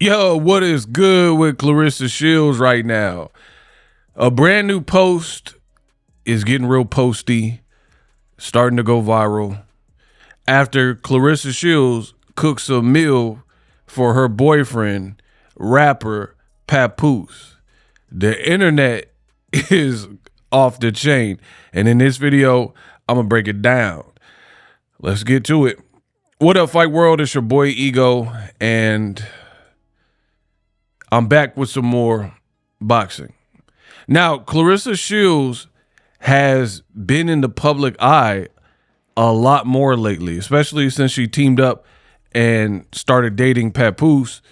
Yo, what is good with Claressa Shields right now? A brand new post is getting real posty, starting to go viral after Claressa Shields cooks a meal for her boyfriend, rapper Papoose. The internet is off the chain. And in this video, I'm going to break it down. Let's get to it. What up, Fight World? It's your boy Ego, and I'm back with some more boxing. Now, Claressa Shields has been in the public eye a lot more lately, especially since she teamed up and started dating Papoose.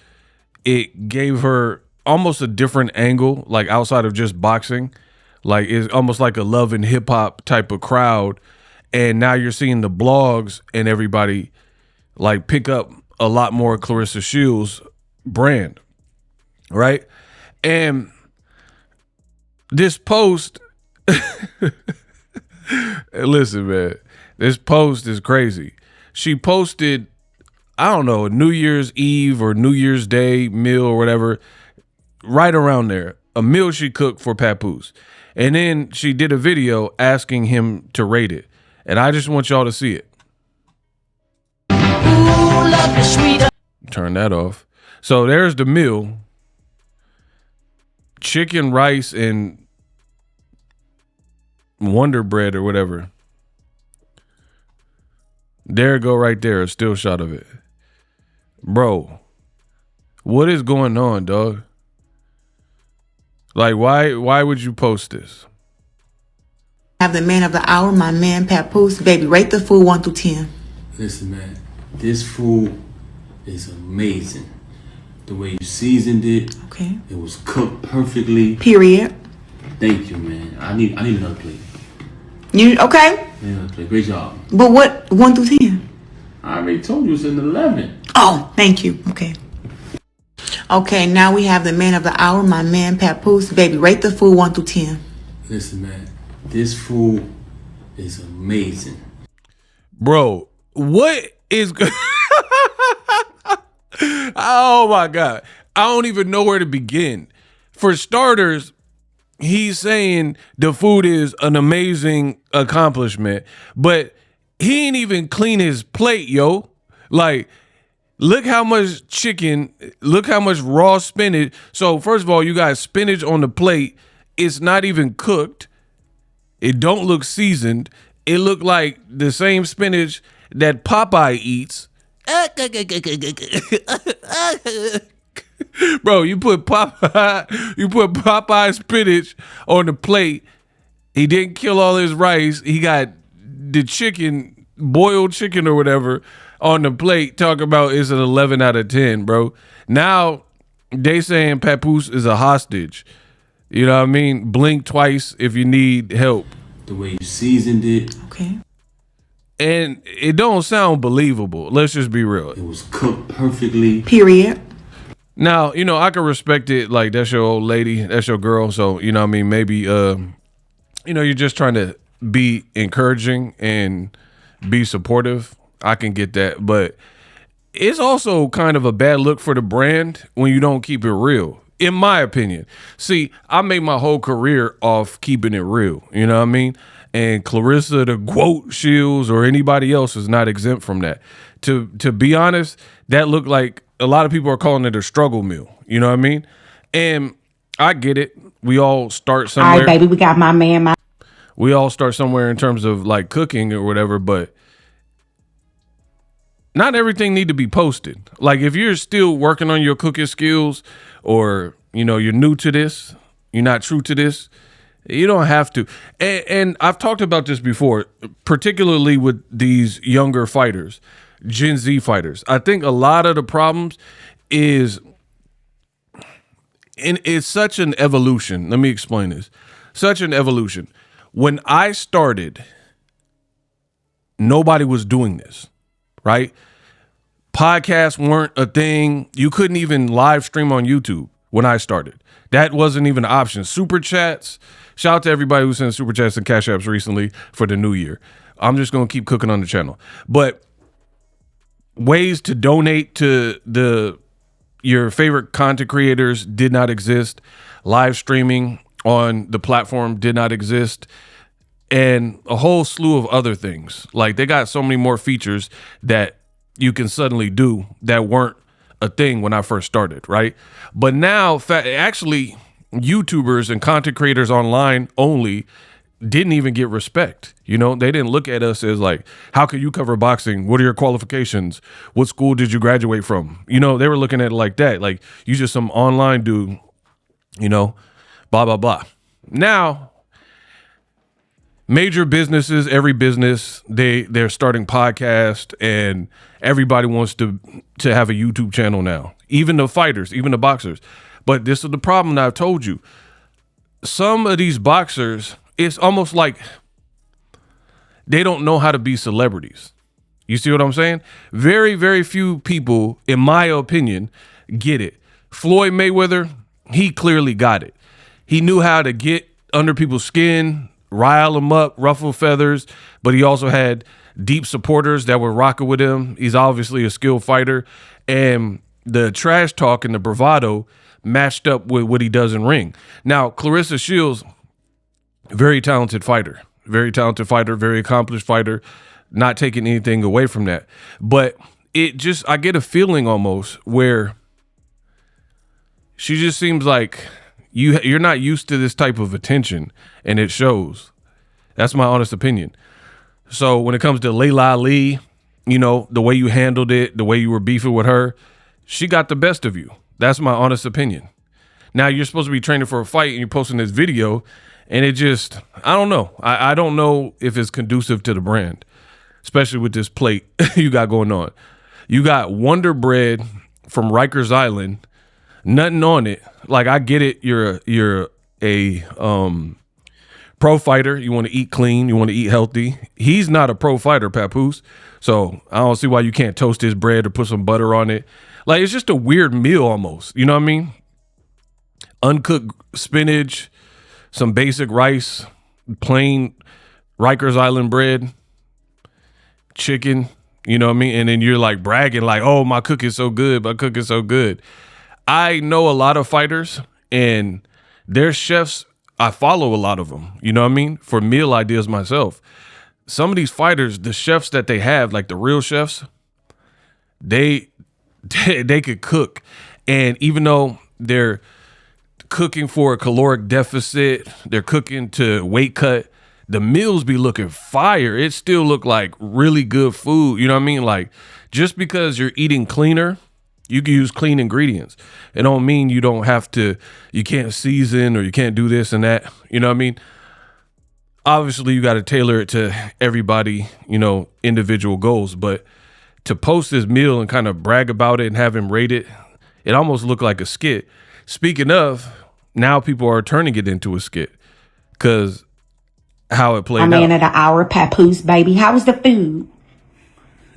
It gave her almost a different angle, like outside of just boxing. Like it's almost like a love and hip hop type of crowd. And now you're seeing the blogs and everybody like pick up a lot more Claressa Shields brand. Right? And this post, listen, man, this post is crazy. She posted, I don't know, a New Year's Eve or New Year's Day meal or whatever, right around there, a meal she cooked for Papoose. And then she did a video asking him to rate it. And I just want y'all to see it. Turn that off. So there's the meal. Chicken, rice, and Wonder Bread or whatever. There it go right there, a still shot of it. Bro, what is going on, dog? Like, why would you post this? Have the man of the hour, my man Papoose. Baby, rate the food 1 through 10. Listen, man, this food is amazing. The way you seasoned it, Okay. it was cooked perfectly. Period. Thank you, man. I need another plate. You okay? I need another plate. Great job. But what 1 through 10? I already told you it's an 11. Oh, thank you. Okay. Okay, now we have the man of the hour, my man Papoose. Baby, rate the food 1 through 10. Listen, man, this food is amazing. Bro, what is good? Oh my God. I don't even know where to begin. For starters, he's saying the food is an amazing accomplishment, but he ain't even clean his plate, yo. Like, look how much chicken, look how much raw spinach. So first of all, you got spinach on the plate. It's not even cooked. It don't look seasoned. It looked like the same spinach that Popeye eats. Bro, you put Popeye spinach on the plate. He didn't kill all his rice. He got the chicken, boiled chicken or whatever, on the plate. Talk about it's an 11 out of 10, bro. Now they saying Papoose is a hostage. You know what I mean? Blink twice if you need help. The way you seasoned it. Okay. And it don't sound believable. Let's just be real. It was cooked perfectly. Period. Now, you know, I can respect it. Like, that's your old lady. That's your girl. So, you know what I mean? Maybe, you know, you're just trying to be encouraging and be supportive. I can get that. But it's also kind of a bad look for the brand when you don't keep it real, in my opinion. See, I made my whole career off keeping it real. You know what I mean? And Claressa the GOES Shields or anybody else is not exempt from that. To be honest, that looked like a lot of people are calling it a struggle meal. You know what I mean? And I get it. We all start somewhere. All right, baby, we got my man. We all start somewhere in terms of like cooking or whatever, but not everything need to be posted. Like if you're still working on your cooking skills or, you know, you're new to this, you're not true to this, you don't have to. And I've talked about this before, particularly with these younger fighters, Gen Z fighters. I think a lot of the problems is, and it's such an evolution. Let me explain this. Such an evolution. When I started, nobody was doing this, right? Podcasts weren't a thing. You couldn't even live stream on YouTube when I started. That wasn't even an option. Super chats. Shout out to everybody who sent super chats and cash apps recently for the new year. I'm just going to keep cooking on the channel. But ways to donate to the Your favorite content creators did not exist. Live streaming on the platform did not exist. And a whole slew of other things. Like, they got so many more features that you can suddenly do that weren't a thing when I first started, right? But now, actually, YouTubers and content creators online only didn't even get respect. You know, they didn't look at us as like, how can you cover boxing? What are your qualifications? What school did you graduate from? You know, they were looking at it like that. Like, you just some online dude, you know, blah, blah, blah. Now, major businesses, every business, they're starting podcasts, and everybody wants to have a YouTube channel now. Even the fighters, even the boxers. But this is the problem that I've told you. Some of these boxers, it's almost like they don't know how to be celebrities. You see what I'm saying? Very, very few people, in my opinion, get it. Floyd Mayweather, he clearly got it. He knew how to get under people's skin, rile them up, ruffle feathers, but he also had deep supporters that were rocking with him. He's obviously a skilled fighter, and the trash talk and the bravado matched up with what he does in ring. Now, Claressa Shields, very talented fighter, very accomplished fighter, not taking anything away from that. But I get a feeling almost where she just seems like you're not used to this type of attention, and it shows. That's my honest opinion. So when it comes to Layla Ali, you know, the way you handled it, the way you were beefing with her, she got the best of you. That's my honest opinion. Now, you're supposed to be training for a fight, and you're posting this video, and it just, I don't know. I don't know if it's conducive to the brand, especially with this plate you got going on. You got Wonder Bread from Rikers Island, nothing on it. Like, I get it. You're a pro fighter. You want to eat clean. You want to eat healthy. He's not a pro fighter, Papoose. So I don't see why you can't toast his bread or put some butter on it. Like, it's just a weird meal almost. You know what I mean? Uncooked spinach, some basic rice, plain Rikers Island bread, chicken, you know what I mean? And then you're like bragging like, oh, my cook is so good. My cook is so good. I know a lot of fighters, and their chefs, I follow a lot of them, you know what I mean? For meal ideas myself. Some of these fighters, the chefs that they have, like the real chefs, they could cook. And even though they're cooking for a caloric deficit, they're cooking to weight cut, the meals be looking fire. It still look like really good food. You know what I mean? Like, just because you're eating cleaner, you can use clean ingredients. It don't mean you can't season or you can't do this and that. You know what I mean? Obviously, you got to tailor it to everybody, you know, individual goals. But to post this meal and kind of brag about it and have him rate it, it almost looked like a skit. Speaking of, now people are turning it into a skit because how it played out. Man of the hour, Papoose, baby. How was the food?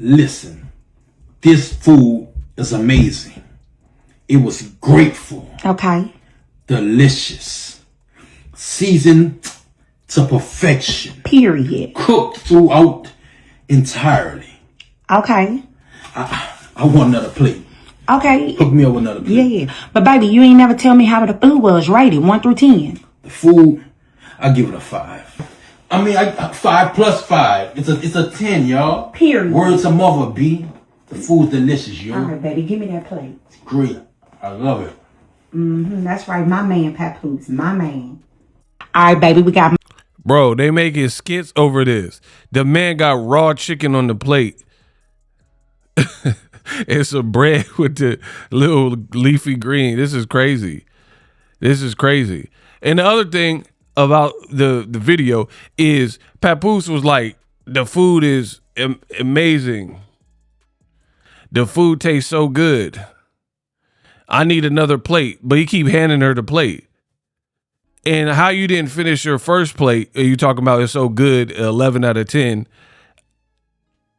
Listen, this food is amazing. It was great food. Okay. Delicious. Seasoned to perfection. Period. Cooked throughout entirely. Okay. I want another plate. Okay. Hook me up with another plate. Yeah. But baby, you ain't never tell me how the food was rated, 1 through 10. The food, I give it a 5. I mean, 5 plus 5. It's a 10, y'all. Period. Word to mother, B. The food's delicious, yo. All right, baby, give me that plate. It's great. I love it. That's right, my man, Papoose, my man. All right, baby, we got... Bro, they making skits over this. The man got raw chicken on the plate. And some bread with the little leafy green. This is crazy. This is crazy. And the other thing about the video is Papoose was like, the food is amazing. The food tastes so good. I need another plate. But he keep handing her the plate. And how you didn't finish your first plate, are you talking about it's so good, 11 out of 10.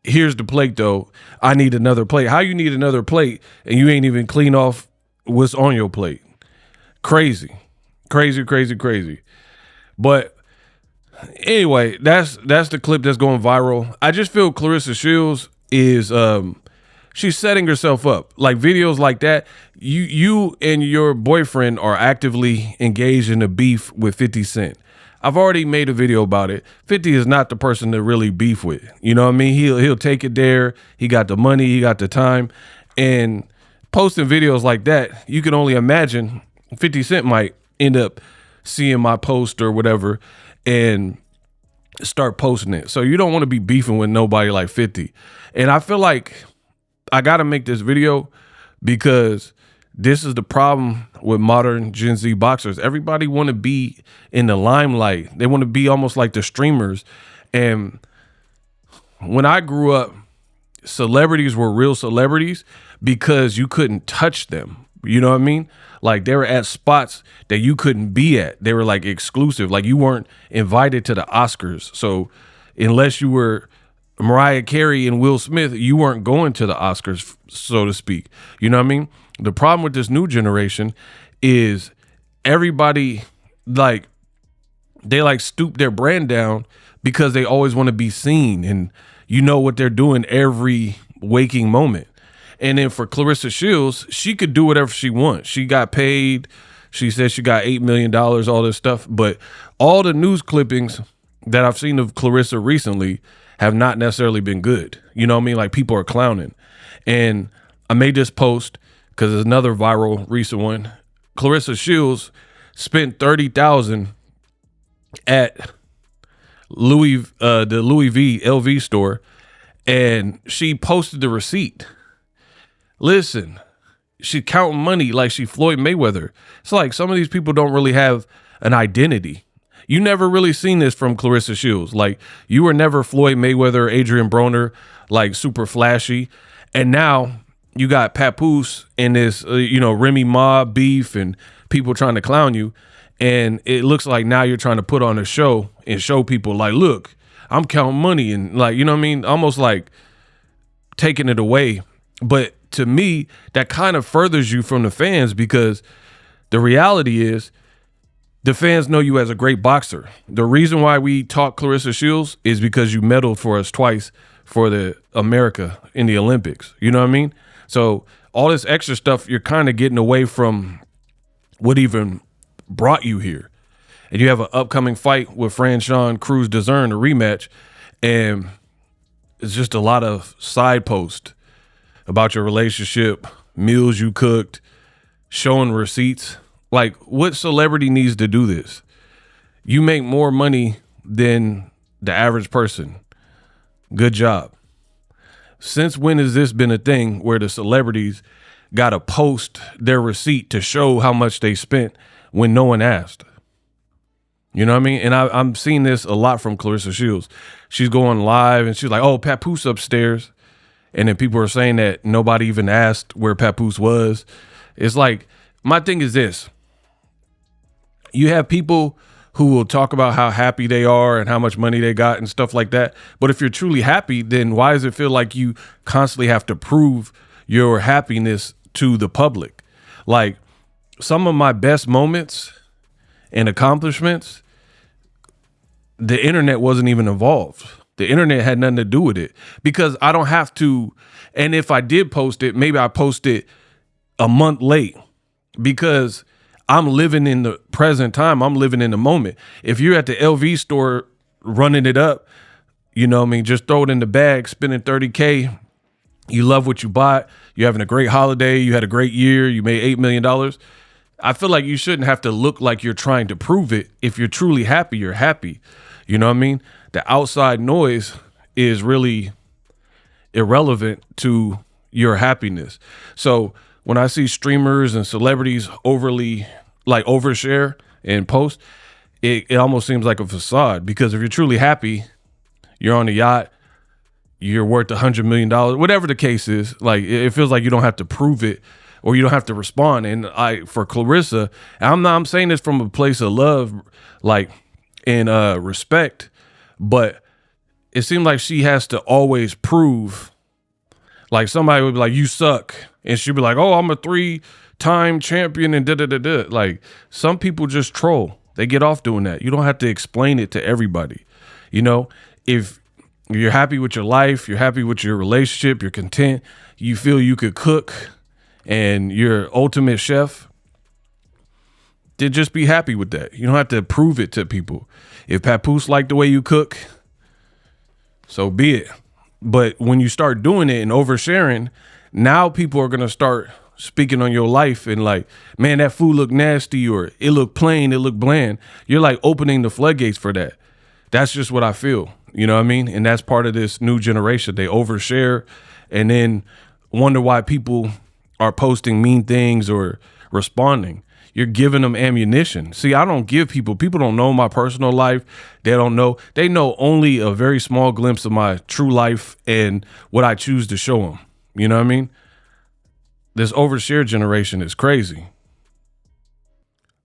Here's the plate, though. I need another plate. How you need another plate and you ain't even clean off what's on your plate? Crazy. Crazy, crazy, crazy. But anyway, that's the clip that's going viral. I just feel Claressa Shields is she's setting herself up. Like videos like that, you and your boyfriend are actively engaged in a beef with 50 Cent. I've already made a video about it. 50 is not the person to really beef with. You know what I mean? He'll take it there. He got the money, he got the time. And posting videos like that, you can only imagine 50 Cent might end up seeing my post or whatever and start posting it. So you don't want to be beefing with nobody like 50. And I feel like I got to make this video because this is the problem with modern Gen Z boxers. Everybody want to be in the limelight. They want to be almost like the streamers. And when I grew up, celebrities were real celebrities because you couldn't touch them. You know what I mean? Like they were at spots that you couldn't be at. They were like exclusive. Like you weren't invited to the Oscars. So unless you were Mariah Carey and Will Smith, you weren't going to the Oscars, so to speak. You know what I mean? The problem with this new generation is everybody like they like stoop their brand down because they always want to be seen and you know what they're doing every waking moment. And then for Claressa Shields, she could do whatever she wants. She got paid. She said she got $8 million, all this stuff. But all the news clippings that I've seen of Claressa recently have not necessarily been good. You know what I mean? Like people are clowning. And I made this post because there's another viral recent one. Claressa Shields spent $30,000 at the Louis V LV store, and she posted the receipt. Listen, she counting money like she Floyd Mayweather. It's like some of these people don't really have an identity. You never really seen this from Claressa Shields. Like you were never Floyd Mayweather, Adrian Broner, like super flashy. And now you got Papoose and this, Remy Ma beef and people trying to clown you. And it looks like now you're trying to put on a show and show people like, look, I'm counting money and like, you know what I mean? Almost like taking it away. But to me, that kind of furthers you from the fans because the reality is the fans know you as a great boxer. The reason why we talk Claressa Shields is because you medaled for us twice for the America in the Olympics. You know what I mean? So all this extra stuff, you're kind of getting away from what even brought you here. And you have an upcoming fight with Franchon Cruz Dezern, a rematch, and it's just a lot of side posts about your relationship, meals you cooked, showing receipts. Like, what celebrity needs to do this? You make more money than the average person. Good job. Since when has this been a thing where the celebrities got to post their receipt to show how much they spent when no one asked? You know what I mean? And I'm seeing this a lot from Claressa Shields. She's going live and she's like, oh, Papoose upstairs. And then people are saying that nobody even asked where Papoose was. It's like, my thing is this. You have people who will talk about how happy they are and how much money they got and stuff like that. But if you're truly happy, then why does it feel like you constantly have to prove your happiness to the public? Like some of my best moments and accomplishments, the internet wasn't even involved. The internet had nothing to do with it because I don't have to. And if I did post it, maybe I post it a month late because I'm living in the present time. I'm living in the moment. If you're at the LV store running it up, you know what I mean? Just throw it in the bag, spending $30K. You love what you bought. You're having a great holiday. You had a great year. You made $8 million. I feel like you shouldn't have to look like you're trying to prove it. If you're truly happy, you're happy. You know what I mean? The outside noise is really irrelevant to your happiness. So when I see streamers and celebrities overly like overshare and post, it almost seems like a facade because if you're truly happy, you're on a yacht, you're worth $100 million, whatever the case is, like it feels like you don't have to prove it or you don't have to respond. And for Claressa, I'm saying this from a place of love, like, and respect, but it seemed like she has to always prove, like somebody would be like, you suck. And she'd be like, oh, I'm a 3-time champion and da-da-da-da. Like some people just troll. They get off doing that. You don't have to explain it to everybody. You know, if You're happy with your life. You're happy with your relationship. You're content. You feel you could cook and you're ultimate chef. Then just be happy with that. You don't have to prove it to people. If Papoose like the way you cook, so be it. But when you start doing it and oversharing, now people are going to start speaking on your life and like, man, that food look nasty, or it look plain, it look bland. You're like opening the floodgates for that. That's just what I feel. You know what I mean? And that's part of this new generation. They overshare and then wonder why people are posting mean things or responding. You're giving them ammunition. See, I don't give people don't know my personal life. They know only a very small glimpse of my true life and what I choose to show them. You know what I mean? This overshare generation is crazy.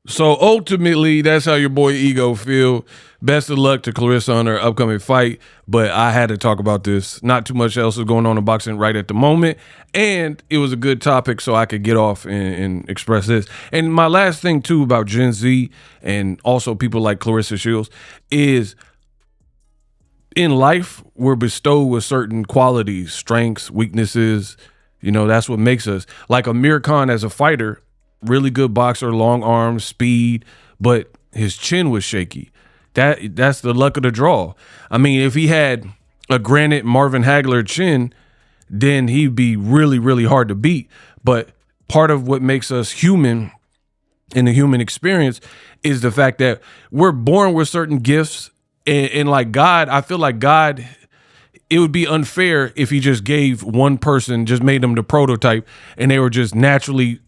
So ultimately, that's how your boy Ego feel. Best of luck to Claressa on her upcoming fight. But I had to talk about this. Not too much else is going on in boxing right at the moment. And it was a good topic so I could get off and express this. And my last thing, too, about Gen Z and also people like Claressa Shields is in life, we're bestowed with certain qualities, strengths, weaknesses. You know, that's what makes us. Like Amir Khan as a fighter, really good boxer, long arms, speed, but his chin was shaky. That's the luck of the draw. I mean, if he had a granite Marvin Hagler chin, then he'd be really, really hard to beat. But part of what makes us human in the human experience is the fact that we're born with certain gifts. And like God, I feel like God, it would be unfair if he just gave one person, just made them the prototype, and they were just naturally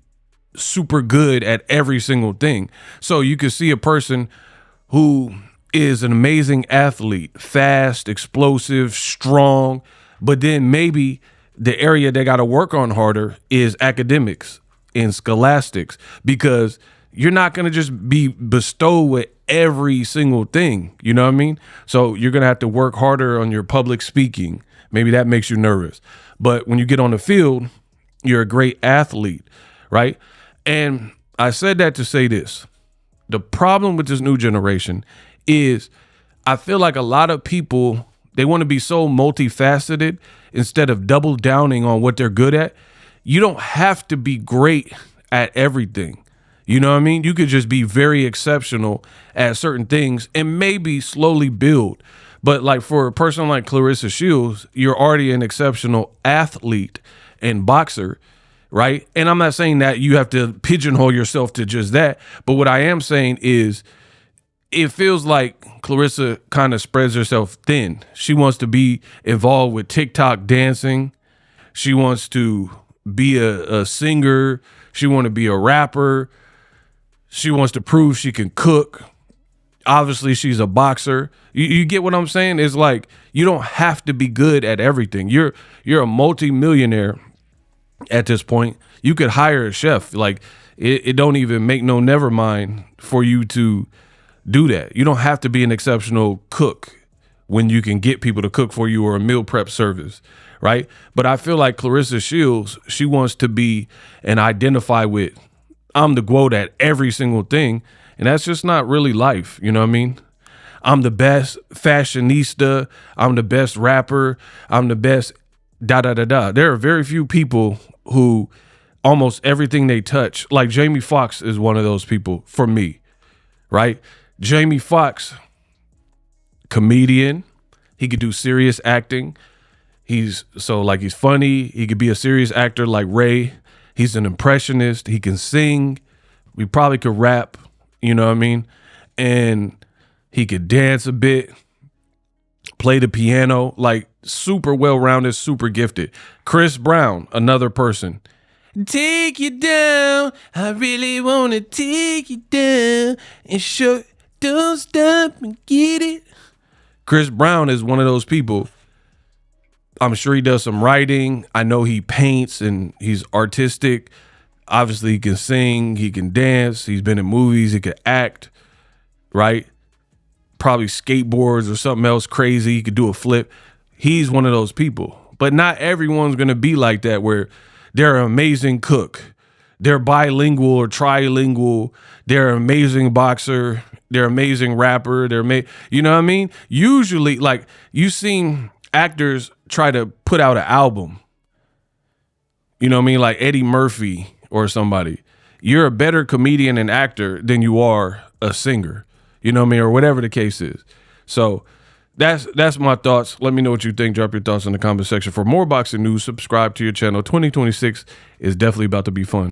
super good at every single thing. So you could see a person who is an amazing athlete, fast, explosive, strong, but then maybe the area they got to work on harder is academics and scholastics, because you're not going to just be bestowed with every single thing. You know what I mean? So you're going to have to work harder on your public speaking. Maybe that makes you nervous. But when you get on the field, you're a great athlete, right? And I said that to say this. The problem with this new generation is I feel like a lot of people, they want to be so multifaceted instead of double downing on what they're good at. You don't have to be great at everything. You know what I mean? You could just be very exceptional at certain things and maybe slowly build. But like for a person like Claressa Shields, you're already an exceptional athlete and boxer, right? And I'm not saying that you have to pigeonhole yourself to just that. But what I am saying is it feels like Claressa kind of spreads herself thin. She wants to be involved with TikTok dancing. She wants to be a singer. She wants to be a rapper. She wants to prove she can cook. Obviously, she's a boxer. You get what I'm saying? It's like you don't have to be good at everything. You're a multi-millionaire at this point. You could hire a chef. Like it don't even make no never mind for you to do that. You don't have to be an exceptional cook when you can get people to cook for you or a meal prep service, right? But I feel like Claressa Shields, she wants to be and identify with, I'm the GOAT at every single thing. And that's just not really life. You know what I mean? I'm the best fashionista. I'm the best rapper. I'm the best da-da-da-da. There are very few people who almost everything they touch, like Jamie Foxx is one of those people for me, right? Jamie Foxx, comedian. He could do serious acting. He's funny. He could be a serious actor like Ray. He's an impressionist. He can sing. We probably could rap, you know what I mean? And he could dance a bit, play the piano, like super well-rounded, super gifted. Chris Brown, another person. Take you down. I really want to take you down and show, don't stop and get it. Chris Brown is one of those people. I'm sure he does some writing. I know he paints and he's artistic. Obviously, he can sing, he can dance, he's been in movies, he could act, right? Probably skateboards or something else crazy. He could do a flip. He's one of those people. But not everyone's going to be like that, where they're an amazing cook. They're bilingual or trilingual. They're an amazing boxer. They're an amazing rapper. You know what I mean? Usually, like, you've seen actors try to put out an album, you know what I mean? Like Eddie Murphy or somebody. You're a better comedian and actor than you are a singer, you know what I mean? Or whatever the case is. So that's my thoughts. Let me know what you think. Drop your thoughts in the comment section. For more boxing news, subscribe to your channel. 2026 is definitely about to be fun.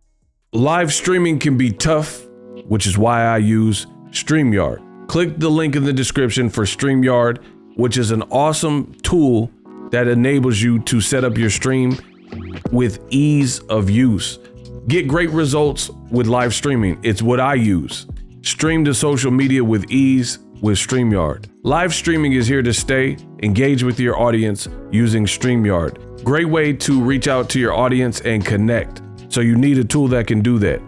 Live streaming can be tough, which is why I use StreamYard. Click the link in the description for StreamYard, which is an awesome tool that enables you to set up your stream with ease of use. Get great results with live streaming. It's what I use. Stream to social media with ease with StreamYard. Live streaming is here to stay. Engage with your audience using StreamYard. Great way to reach out to your audience and connect. So you need a tool that can do that.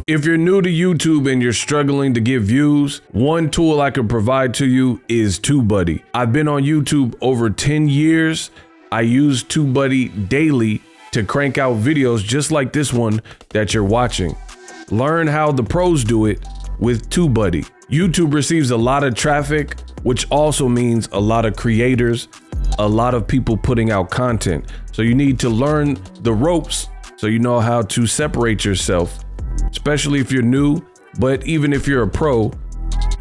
If you're new to YouTube and you're struggling to get views, one tool I can provide to you is TubeBuddy. I've been on YouTube over 10 years. I use TubeBuddy daily to crank out videos just like this one that you're watching. Learn how the pros do it with TubeBuddy. YouTube receives a lot of traffic, which also means a lot of creators, a lot of people putting out content. So you need to learn the ropes so you know how to separate yourself, especially if you're new, but even if you're a pro,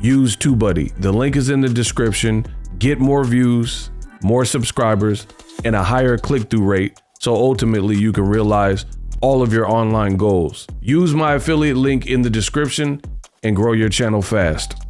use TubeBuddy. The link is in the description. Get more views, more subscribers, and a higher click-through rate, so ultimately you can realize all of your online goals. Use my affiliate link in the description and grow your channel fast.